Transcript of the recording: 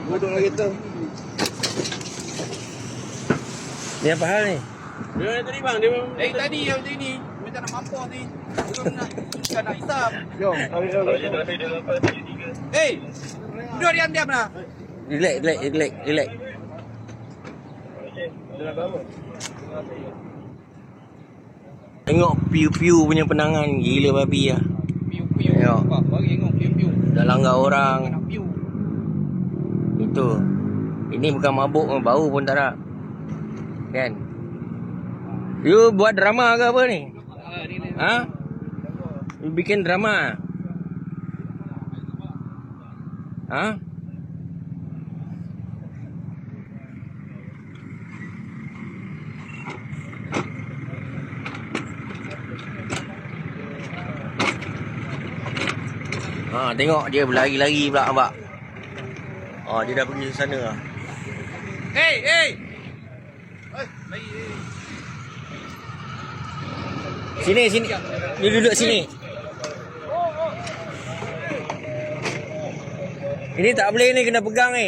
Duduk lagi tu. Ni apa hal ni? Dia tadi bang, dia memang Tadi yang ni macam nak mampus ni. Belum nak hisap. Jom. Duduk diam-diam lah. Relax. Tengok piu-piu punya penangan. Gila babi lah. Piu-piu. Tengok. Bagi tengok piu-piu. Dah langgar orang. Nak piu. Itu. Ini bukan mabuk, bau pun tak ada. Kan? You buat drama ke apa ni? Ha? You bikin drama? Ha? Ha, tengok dia berlari-lari pula nampak. Oh, dia dah pergi ke sana lah. Hey. Sini. Dia duduk sini. Ini tak boleh ni, kena pegang ni.